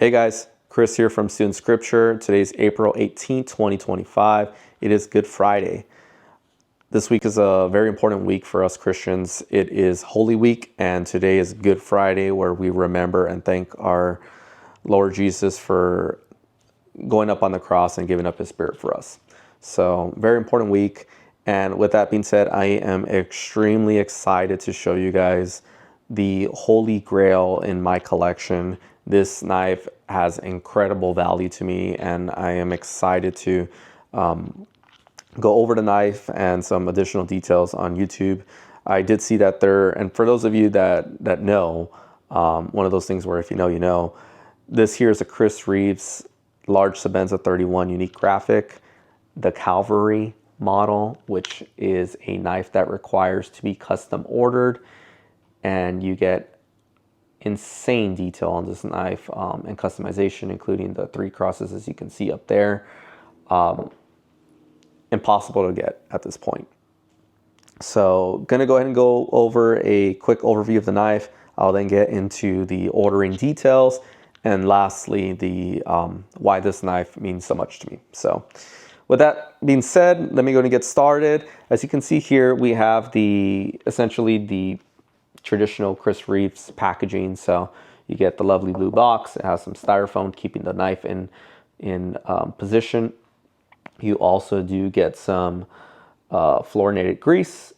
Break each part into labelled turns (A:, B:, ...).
A: Hey guys, Chris here from Student Scripture. Today's April 18th, 2025. It is Good Friday. This week is a very important week for us Christians. It is Holy Week, and today is Good Friday, where we remember and thank our Lord Jesus for going up on the cross and giving up his spirit for us. So, very important week. And with that being said, I am extremely excited to show you guys the Holy Grail in my collection. This knife has incredible value to me, and I am excited to go over the knife and some additional details on YouTube. I did see that there, and for those of you that know, one of those things where if you know, you know, this here is a Chris Reeves large Sebenza 31 unique graphic, the Calvary model, which is a knife that requires to be custom ordered, and you get insane detail on this knife and customization, including the 3 crosses as you can see up there. Impossible to get at this point. So gonna go ahead and go over a quick overview of the knife. I'll then get into the ordering details, and lastly the why this knife means so much to me. So with that being said, let me go and get started. As you can see here, we have essentially the traditional Chris Reeves packaging. So you get the lovely blue box. It has some styrofoam keeping the knife in position. You also do get some fluorinated grease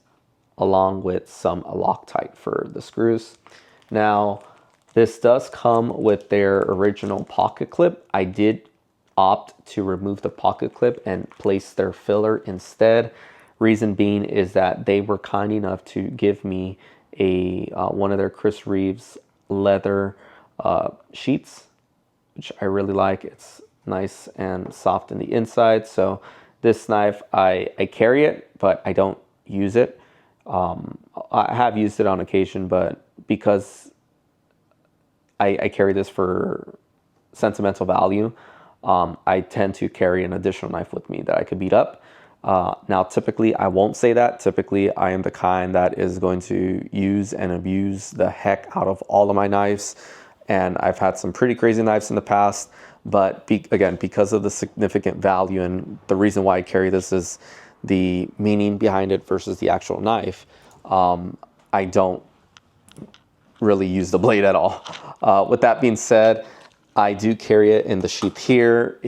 A: along with some Loctite for the screws. Now, this does come with their original pocket clip. I did opt to remove the pocket clip and place their filler instead. Reason being is that they were kind enough to give me one of their Chris Reeves leather sheets, which I really like. It's nice and soft in the inside. So this knife, I carry it, but I don't use it. I have used it on occasion, but because I carry this for sentimental value, I tend to carry an additional knife with me that I could beat up. Now, typically, I won't say that. Typically, I am the kind that is going to use and abuse the heck out of all of my knives. And I've had some pretty crazy knives in the past. But again, because of the significant value and the reason why I carry this is the meaning behind it versus the actual knife, I don't really use the blade at all. With that being said, I do carry it in the sheath here.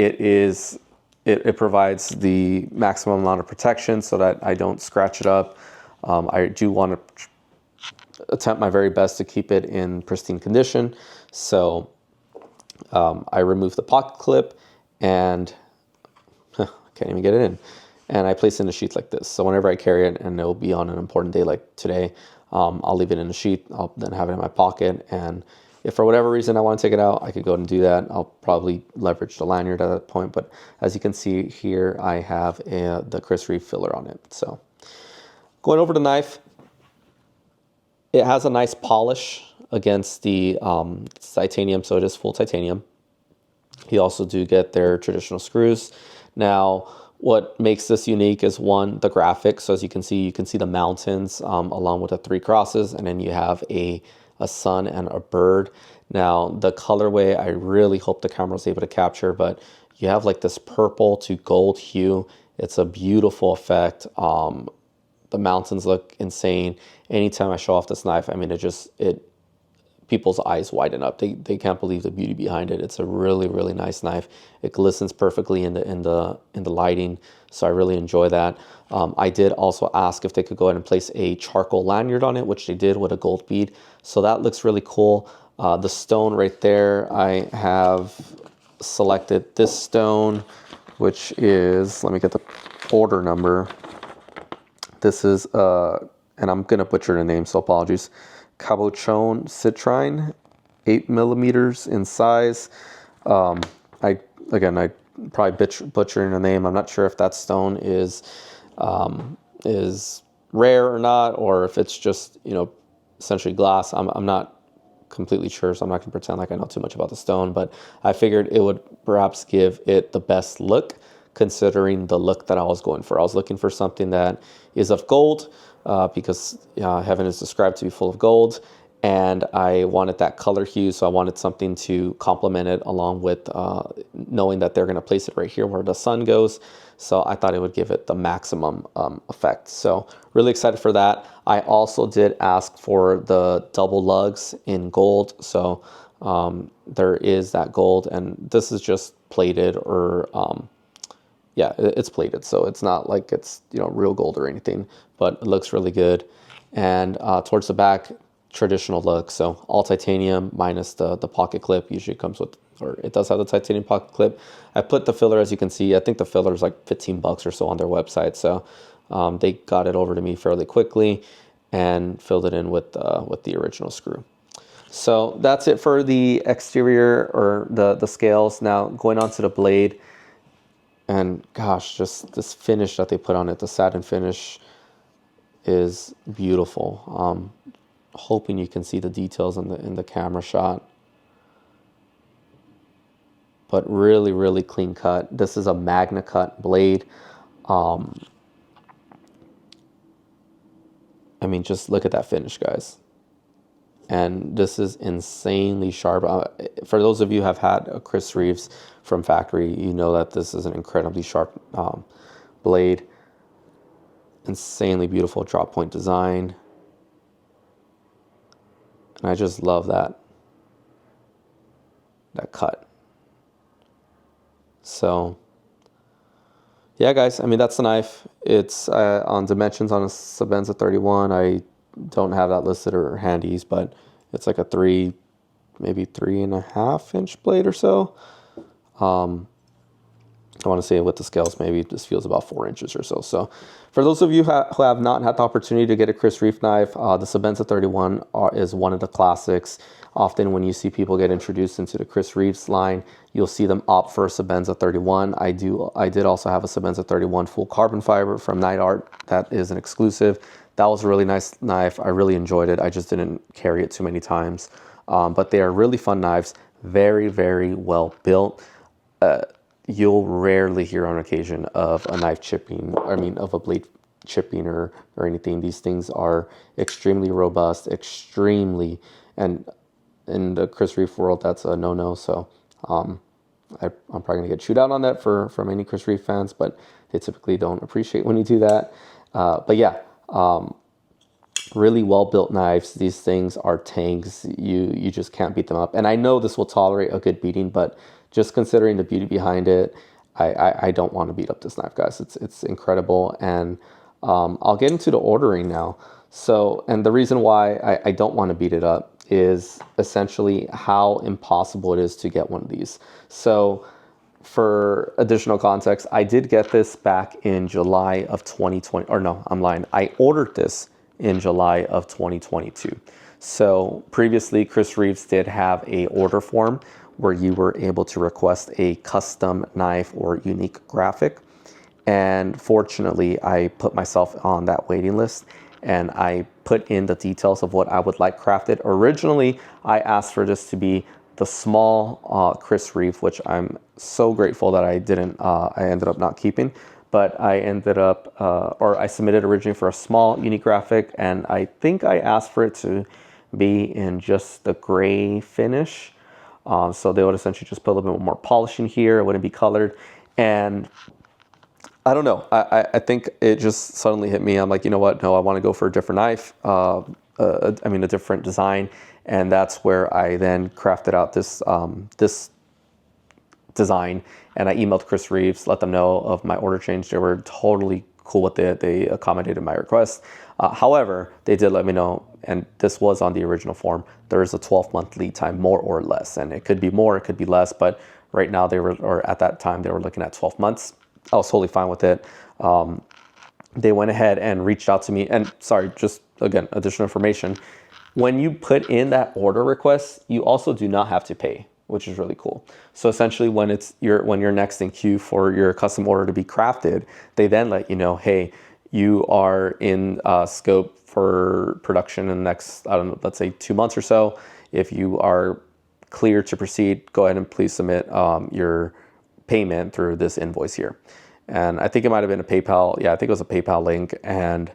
A: It provides the maximum amount of protection so that I don't scratch it up. I do want to attempt my very best to keep it in pristine condition. So I remove the pocket clip and can't even get it in. And I place it in the sheath like this. So whenever I carry it, and it'll be on an important day like today, I'll leave it in the sheath. I'll then have it in my pocket, and if for whatever reason I want to take it out, I could go and do that. I'll probably leverage the lanyard at that point. But as you can see here, I have the Chris Reeve filler on it. So going over the knife, it has a nice polish against the titanium, so it is full titanium. You also do get their traditional screws. Now, what makes this unique is one, the graphics. So as you can see the mountains along with the 3 crosses, and then you have a sun and a bird. Now, the colorway, I really hope the camera was able to capture, but you have like this purple to gold hue. It's a beautiful effect. The mountains look insane. Anytime I show off this knife, I mean, people's eyes widen up. They can't believe the beauty behind it. It's a really, really nice knife. It glistens perfectly in the lighting, so I really enjoy that. I did also ask if they could go ahead and place a charcoal lanyard on it, which they did with a gold bead. So that looks really cool. The stone right there, I have selected this stone, which is, let me get the order number. This is, and I'm gonna butcher the name, so apologies. Cabochon citrine, 8 millimeters in size. I probably butchering the name. I'm not sure if that stone is rare or not, or if it's just, essentially glass. I'm not completely sure, so I'm not gonna pretend like I know too much about the stone, but I figured it would perhaps give it the best look considering the look that I was going for. I was looking for something that is of gold, because heaven is described to be full of gold, and I wanted that color hue, so I wanted something to complement it, along with knowing that they're going to place it right here where the sun goes. So I thought it would give it the maximum effect. So really excited for that. I also did ask for the double lugs in gold. So there is that gold, and this is just plated, or yeah, it's plated, so it's not like it's, you know, real gold or anything, but it looks really good. And towards the back, traditional look, so all titanium minus the pocket clip. Usually comes with, or it does have the titanium pocket clip. I put the filler, as you can see. I think the filler is like 15 bucks or so on their website, so they got it over to me fairly quickly and filled it in with the original screw. So that's it for the exterior, or the scales. Now going on to the blade, and gosh, just this finish that they put on it, the satin finish, is beautiful. Hoping you can see the details in the camera shot, but really, really clean cut. This is a Magna cut blade. I mean, just look at that finish, guys. And this is insanely sharp. For those of you who have had a Chris Reeves from factory, you know that this is an incredibly sharp blade. Insanely beautiful drop point design. And I just love that cut. So yeah, guys, I mean, that's the knife. It's on dimensions on a Sebenza 31. I don't have that listed or handies, but it's like a maybe 3.5 inch blade or so. I want to say with the scales, maybe this feels about 4 inches or so. So for those of you who have not had the opportunity to get a Chris Reeve knife, the Sebenza 31 is one of the classics. Often when you see people get introduced into the Chris Reeves line, you'll see them opt for a Sebenza 31. I did also have a Sebenza 31 full carbon fiber from Night Art. That is an exclusive. That was a really nice knife. I really enjoyed it. I just didn't carry it too many times. But they are really fun knives. Very, very well built. You'll rarely hear on occasion of a knife chipping, of a blade chipping or anything. These things are extremely robust, and in the Chris Reeve world, that's a no-no. So I'm probably gonna get chewed out on that from any Chris Reeve fans, but they typically don't appreciate when you do that. But yeah, really well-built knives. These things are tanks. You just can't beat them up. And I know this will tolerate a good beating, but just considering the beauty behind it, I don't want to beat up this knife, guys. It's incredible. And I'll get into the ordering now. So, and the reason why I don't want to beat it up is essentially how impossible it is to get one of these. So for additional context, I did get this back in July of 2020, or no, I'm lying. I ordered this in July of 2022. So previously, Chris Reeves did have a order form where you were able to request a custom knife or unique graphic. And fortunately, I put myself on that waiting list, and I put in the details of what I would like crafted. Originally, I asked for this to be the small Chris Reeve, which I'm so grateful that I didn't, I ended up not keeping. But I ended up, or I submitted originally for a small unique graphic, and I think I asked for it to be in just the gray finish. So they would essentially just put a little bit more polish in here. It wouldn't be colored. And I don't know. I think it just suddenly hit me. I'm like, you know what? No, I want to go for a different knife. A different design. And that's where I then crafted out this this design. And I emailed Chris Reeves, let them know of my order change. They were totally cool with it. They accommodated my request. However, they did let me know, and this was on the original form, there is a 12-month lead time, more or less. And it could be more, it could be less, but right now at that time, they were looking at 12 months. I was totally fine with it. They went ahead and reached out to me. And sorry, just again, additional information. When you put in that order request, you also do not have to pay, which is really cool. So essentially when you're next in queue for your custom order to be crafted, they then let you know, hey, you are in scope for production in the next, I don't know, let's say 2 months or so. If you are clear to proceed, go ahead and please submit your payment through this invoice here. And I think it might have been a PayPal. Yeah, I think it was a PayPal link. And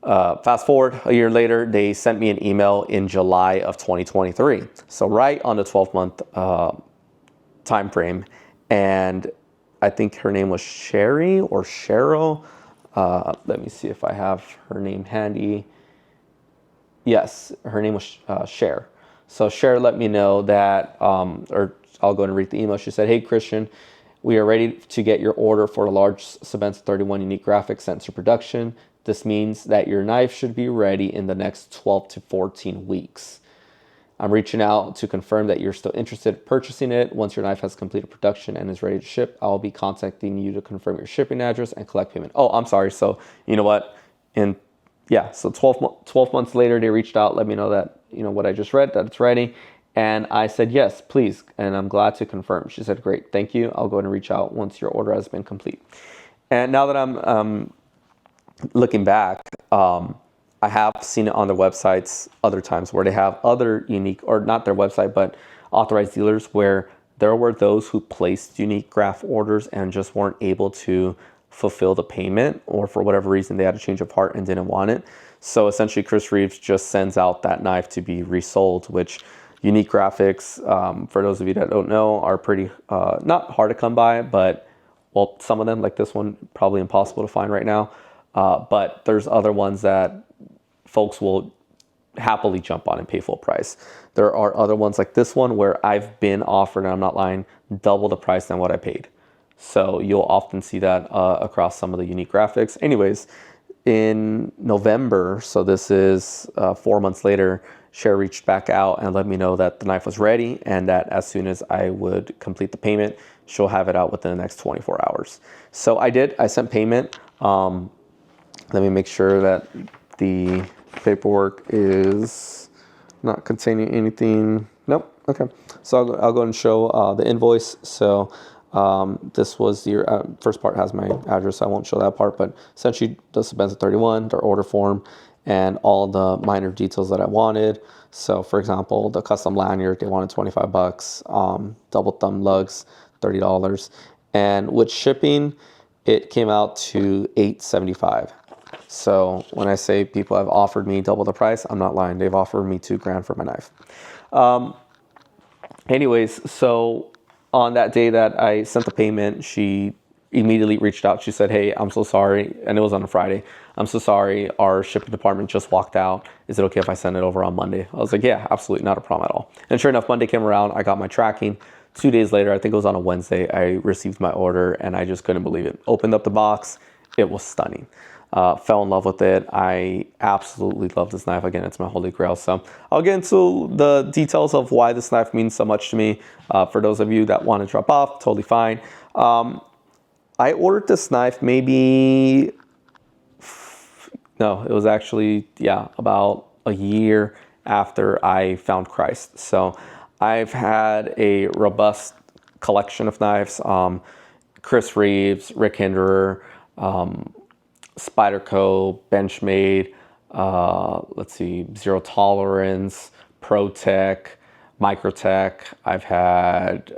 A: Fast forward a year later, they sent me an email in July of 2023. So right on the 12-month time frame. And I think her name was Sherry or Cheryl. Let me see if I have her name handy. Yes, her name was Cher. So Cher let me know that, or I'll go and read the email. She said, "Hey Christian, we are ready to get your order for a large Sebenza 31 unique graphic sent to production. This means that your knife should be ready in the next 12 to 14 weeks. I'm reaching out to confirm that you're still interested in purchasing it. Once your knife has completed production and is ready to ship, I'll be contacting you to confirm your shipping address and collect payment." Oh, I'm sorry. So you know what? So 12 months later, they reached out, let me know that, what I just read, that it's ready. And I said, yes, please. And I'm glad to confirm. She said, great, thank you. I'll go ahead and reach out once your order has been complete. And now that I'm looking back, I have seen it on their websites other times where they have other unique, or not their website, but authorized dealers where there were those who placed unique graph orders and just weren't able to fulfill the payment, or for whatever reason they had a change of heart and didn't want it. So essentially Chris Reeves just sends out that knife to be resold, which unique graphics, for those of you that don't know, are pretty, not hard to come by, but well, some of them like this one, probably impossible to find right now. But there's other ones that folks will happily jump on and pay full price. There are other ones like this one where I've been offered, and I'm not lying, double the price than what I paid. So you'll often see that across some of the unique graphics. Anyways, in November, so this is 4 months later, Cher reached back out and let me know that the knife was ready and that as soon as I would complete the payment, she'll have it out within the next 24 hours. So I did. I sent payment. Let me make sure that the paperwork is not containing anything. Nope. Okay. So I'll go and show the invoice. So this was the first part has my address. I won't show that part, but essentially the Sebenza 31, their order form, and all the minor details that I wanted. So for example, the custom lanyard, they wanted $25, double thumb lugs, $30. And with shipping, it came out to $875. So when I say people have offered me double the price, I'm not lying. They've offered me $2,000 for my knife. Anyways, so on that day that I sent the payment, she immediately reached out. She said, "Hey, I'm so sorry." And it was on a Friday. "I'm so sorry. Our shipping department just walked out. Is it okay if I send it over on Monday?" I was like, "Yeah, absolutely. Not a problem at all." And sure enough, Monday came around. I got my tracking. 2 days later, I think it was on a Wednesday, I received my order and I just couldn't believe it. Opened up the box. It was stunning. Fell in love with it. I absolutely love this knife. Again, it's my holy grail. So I'll get into the details of why this knife means so much to me. For those of you that want to drop off, totally fine. I ordered this knife maybe, no, it was actually, about a year after I found Christ. So I've had a robust collection of knives. Chris Reeves, Rick Hinderer, Spyderco, Benchmade, let's see, Zero Tolerance, ProTech, Microtech. I've had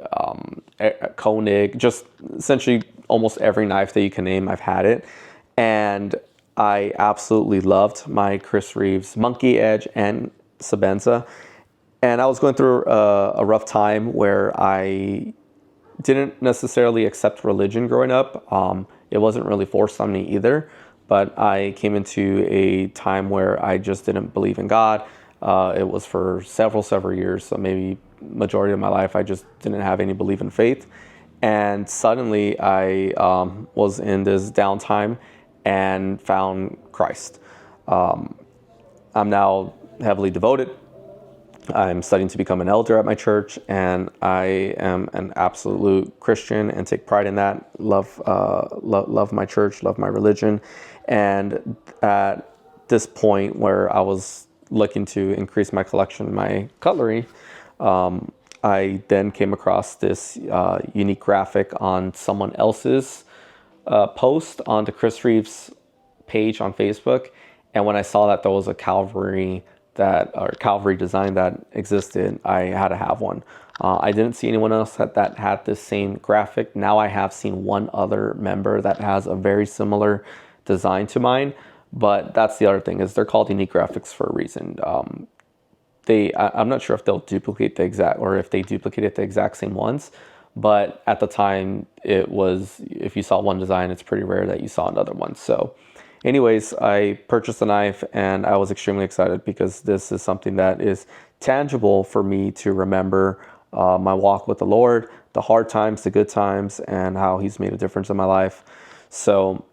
A: Koenig, just essentially almost every knife that you can name, I've had it. And I absolutely loved my Chris Reeves Monkey Edge and Sebenza. And I was going through a rough time where I didn't necessarily accept religion growing up. It wasn't really forced on me either, but I came into a time where I just didn't believe in God. It was for several years, so maybe majority of my life, I just didn't have any belief in faith. And suddenly I was in this downtime and found Christ. I'm now heavily devoted. I'm studying to become an elder at my church, and I am an absolute Christian and take pride in that. Love my church, love my religion. And at this point where I was looking to increase my collection, my cutlery, I then came across this unique graphic on someone else's post on the Chris Reeves page on Facebook. And when I saw that there was a Calvary design that existed, I had to have one. I didn't see anyone else that had this same graphic. Now I have seen one other member that has a very similar design to mine, But that's the other thing, is they're called unique graphics for a reason. I'm not sure if they'll duplicate the exact, or if they duplicated the exact same ones, but at the time it was, if you saw one design, it's pretty rare that you saw another one. So anyways, I purchased the knife and I was extremely excited because this is something that is tangible for me to remember my walk with the Lord, the hard times, the good times, and how he's made a difference in my life. So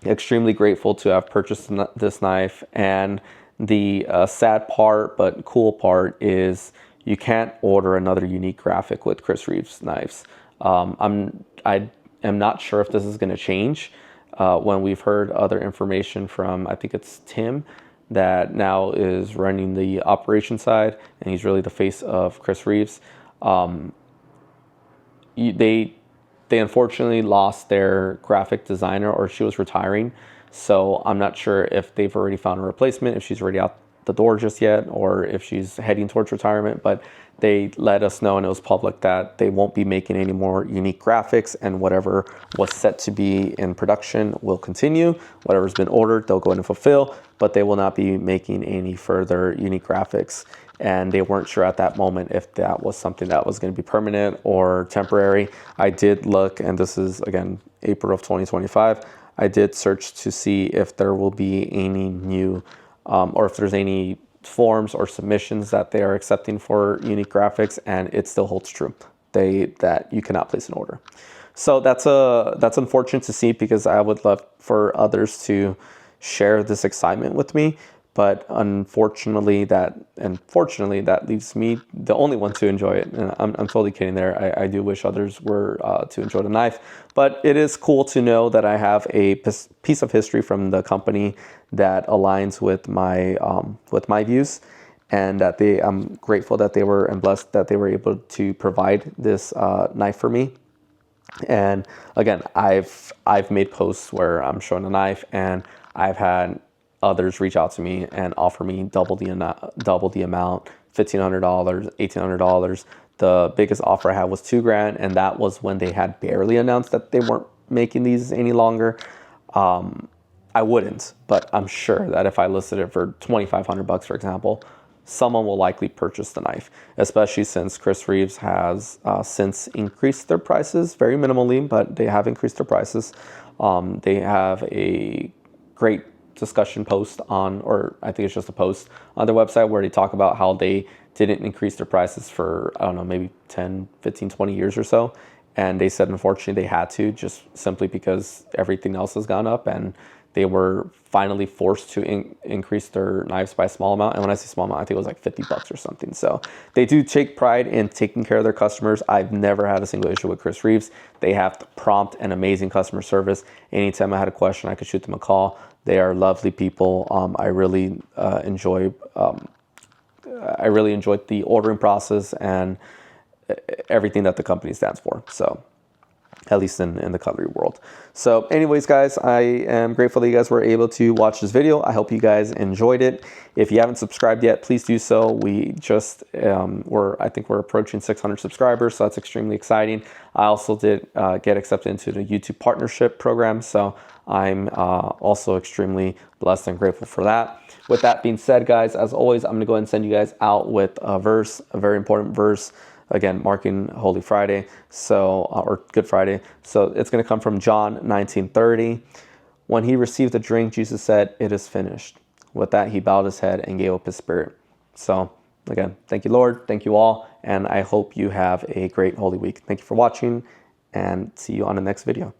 A: extremely grateful to have purchased this knife. And the sad part but cool part is you can't order another unique graphic with Chris Reeve's knives. I am not sure if this is going to change when we've heard other information from, I think it's Tim, that now is running the operation side, and he's really the face of Chris Reeves. They unfortunately lost their graphic designer, or she was retiring. So I'm not sure if they've already found a replacement, if she's already out the door just yet, or if she's heading towards retirement. But they let us know, and it was public, that they won't be making any more unique graphics, and whatever was set to be in production will continue. Whatever's been ordered, they'll go in and fulfill, but they will not be making any further unique graphics. And they weren't sure at that moment if that was something that was going to be permanent or temporary. I did look, and this is again April of 2025, I did search to see if there will be any new or if there's any forms or submissions that they are accepting for unique graphics, and it still holds true that you cannot place an order. So that's unfortunate to see, because I would love for others to share this excitement with me. But unfortunately, fortunately, that leaves me the only one to enjoy it. And I'm totally kidding there. I do wish others were to enjoy the knife. But it is cool to know that I have a piece of history from the company that aligns with my views, and that I'm grateful that they were, and blessed that they were able to provide this knife for me. And again, I've made posts where I'm showing a knife, and I've had others reach out to me and offer me double the amount, $1,500, $1,800. The biggest offer I had was $2,000, and that was when they had barely announced that they weren't making these any longer. I wouldn't, but I'm sure that if I listed it for $2,500, for example, someone will likely purchase the knife, especially since Chris Reeves has since increased their prices, very minimally, but they have increased their prices. They have a great discussion post on, or I think it's just a post on their website, where they talk about how they didn't increase their prices for, I don't know, maybe 10, 15, 20 years or so. And they said, unfortunately, they had to, just simply because everything else has gone up, and they were finally forced to increase their knives by a small amount. And when I say small amount, I think it was like $50 or something. So they do take pride in taking care of their customers. I've never had a single issue with Chris Reeves. They have prompt and amazing customer service. Anytime I had a question, I could shoot them a call. They are lovely people. I really enjoyed the ordering process and everything that the company stands for. So, at least in the cutlery world. So anyways, guys, I am grateful that you guys were able to watch this video. I hope you guys enjoyed it. If you haven't subscribed yet, please do so. We just, I think we're approaching 600 subscribers, so that's extremely exciting. I also did get accepted into the YouTube partnership program, so I'm also extremely blessed and grateful for that. With that being said, guys, as always, I'm gonna go ahead and send you guys out with a verse, a very important verse, again, marking Holy Friday, so or Good Friday. So it's going to come from John 19:30. When he received the drink, Jesus said, "It is finished." With that, he bowed his head and gave up his spirit. So again, thank you, Lord. Thank you all. And I hope you have a great Holy Week. Thank you for watching, and see you on the next video.